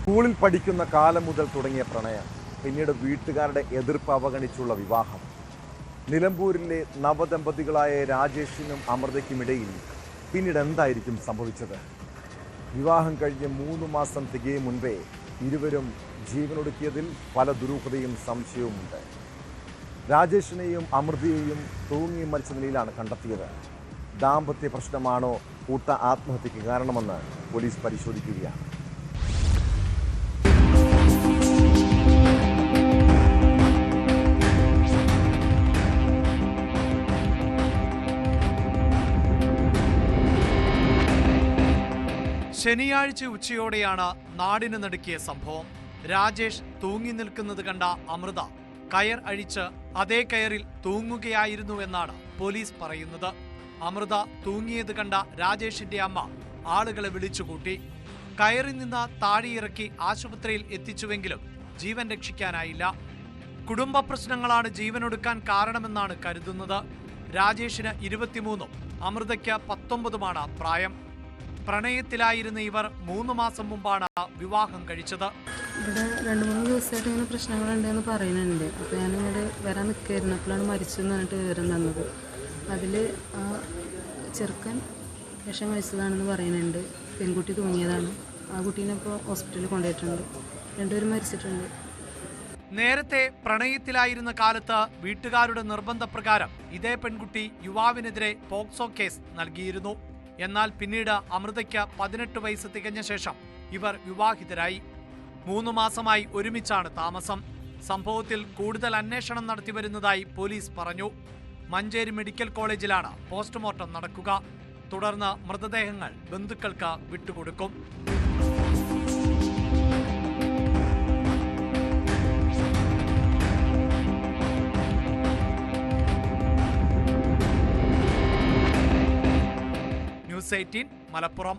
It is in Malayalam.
സ്കൂളിൽ പഠിക്കുന്ന കാലം മുതൽ തുടങ്ങിയ പ്രണയം, പിന്നീട് വീട്ടുകാരുടെ എതിർപ്പ് അവഗണിച്ചുള്ള വിവാഹം. നിലമ്പൂരിലെ നവദമ്പതികളായ രാജേഷിനും അമൃതയ്ക്കുമിടയിൽ പിന്നീട് എന്തായിരിക്കും സംഭവിച്ചത്? വിവാഹം കഴിഞ്ഞ് 3 മാസം തികയും മുൻപേ ഇരുവരും ജീവനൊടുക്കിയതിൽ പല ദുരൂഹതയും സംശയവുമുണ്ട്. രാജേഷിനെയും അമൃതയെയും തൂങ്ങി മരിച്ച നിലയിലാണ് കണ്ടെത്തിയത്. ദാമ്പത്യ പ്രശ്നമാണോ കൂട്ട ആത്മഹത്യക്ക് കാരണമെന്ന് പോലീസ് പരിശോധിക്കുകയാണ്. ശനിയാഴ്ച ഉച്ചയോടെയാണ് നാടിന് നടുക്കിയ സംഭവം. രാജേഷ് തൂങ്ങി നിൽക്കുന്നത് കണ്ട അമൃത കയർ അഴിച്ച് അതേ കയറിൽ തൂങ്ങുകയായിരുന്നുവെന്നാണ് പോലീസ് പറയുന്നത്. അമൃത തൂങ്ങിയത് കണ്ട രാജേഷിന്റെ അമ്മ ആളുകളെ വിളിച്ചുകൂട്ടി. കയറിൽ നിന്ന് താഴെയിറക്കി ആശുപത്രിയിൽ എത്തിച്ചുവെങ്കിലും ജീവൻ രക്ഷിക്കാനായില്ല. കുടുംബ പ്രശ്നങ്ങളാണ് ജീവനൊടുക്കാൻ കാരണമെന്നാണ് കരുതുന്നത്. രാജേഷിന് 23ഉം അമൃതയ്ക്ക് 19ഉമാണ് പ്രായം. പ്രണയത്തിലായിരുന്ന ഇവർ 3 മാസം മുമ്പാണ് വിവാഹം കഴിച്ചത്. ഇവിടെ 2-3 ദിവസമായിട്ട് ഇങ്ങനെ പ്രശ്നങ്ങളുണ്ടെന്ന് പറയുന്നുണ്ട്. അപ്പോൾ ഞാനിങ്ങോട്ട് വരാൻ നിൽക്കായിരുന്നു. അപ്പോഴാണ് മരിച്ചു എന്ന് പറഞ്ഞിട്ട് വിവരം തന്നത്. അതിൽ ആ ചെറുക്കൻ വിഷം കഴിച്ചതാണെന്ന് പറയുന്നുണ്ട്. പെൺകുട്ടി തൂങ്ങിയതാണ്. ആ കുട്ടീനെ ഇപ്പോൾ ഹോസ്പിറ്റലിൽ കൊണ്ടുപോയിട്ടുണ്ട്. 2 പേരും മരിച്ചിട്ടുണ്ട്. നേരത്തെ പ്രണയത്തിലായിരുന്ന കാലത്ത് വീട്ടുകാരുടെ നിർബന്ധപ്രകാരം ഇതേ പെൺകുട്ടി യുവാവിനെതിരെ പോക്സോ കേസ് നൽകിയിരുന്നു. എന്നാൽ പിന്നീട് അമൃതയ്ക്ക് 18 വയസ്സ് തികഞ്ഞ ശേഷം ഇവർ വിവാഹിതരായി. 3 മാസമായി ഒരുമിച്ചാണ് താമസം. സംഭവത്തിൽ കൂടുതൽ അന്വേഷണം നടത്തിവരുന്നതായി പോലീസ് പറഞ്ഞു. മഞ്ചേരി മെഡിക്കൽ കോളേജിലാണ് പോസ്റ്റ്മോർട്ടം നടക്കുക. തുടർന്ന് മൃതദേഹങ്ങൾ ബന്ധുക്കൾക്ക് വിട്ടുകൊടുക്കും. ന്യൂസ് 18 മലപ്പുറം.